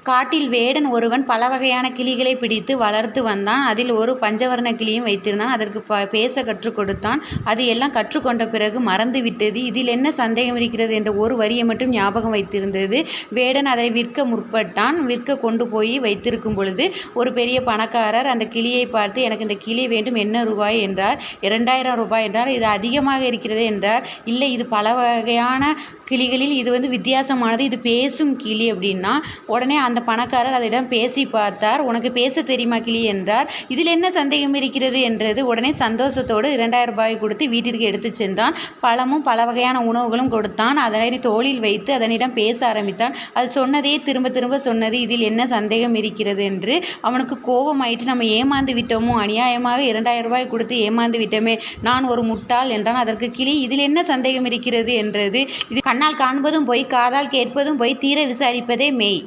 காட்டில் வேடன் ஒருவன் பல வகையான கிளிகளை பிடித்து வளர்த்து வந்தான். அதில் ஒரு பஞ்சவர்ண கிளியும் வைத்திருந்தான். அதற்கு பேச கற்றுக் கொடுத்தான். அது எல்லாம் கற்றுக்கொண்ட பிறகு மறந்து விட்டது. இதில் என்ன சந்தேகம் இருக்கிறது என்ற ஒரு வரியை மட்டும் ஞாபகம் வைத்திருந்தது. வேடன் அதை விற்க முற்பட்டான். விற்க கொண்டு போய் வைத்திருக்கும் பொழுது ஒரு பெரிய பணக்காரர் அந்த கிளியை பார்த்து, எனக்கு இந்த கிளி வேண்டும், என்ன ரூபாய் என்றார். 2000 ரூபாய் என்றார். இது அதிகமாக இருக்கிறது என்றார். இல்லை, இது பல வகையான கிளிகளில் இது வித்தியாசமானது, இது பேசும் கிளி அப்படின்னா, உடனே அந்த பணக்காரர் அதிடம் பேசி பார்த்தார். உனக்கு பேச தெரியுமா கிளி என்றார். இதில் என்ன சந்தேகம் இருக்கிறது என்றது. உடனே சந்தோஷத்தோடு 2000 ரூபாய் கொடுத்து வீட்டிற்கு எடுத்து சென்றான். பழமும் பல வகையான உணவுகளும் கொடுத்தான். அதனை தோளில் வைத்து அதனிடம் பேச ஆரம்பித்தான். அது சொன்னதே திரும்ப திரும்ப சொன்னது. இதில் என்ன சந்தேகம் இருக்கிறது என்று அவனுக்கு கோபமாயிட்டு, நம்ம ஏமாந்து விட்டோமோ, அநியாயமாக 2000 ரூபாய் கொடுத்து ஏமாந்து விட்டோமே, நான் ஒரு முட்டாள் என்றான். அதற்கு கிளி, இதில் என்ன சந்தேகம் இருக்கிறது என்றது. இது கண்ணால் காண்பதும் பொய், காதால் கேட்பதும் பொய், தீர விசாரிப்பதே மெய்.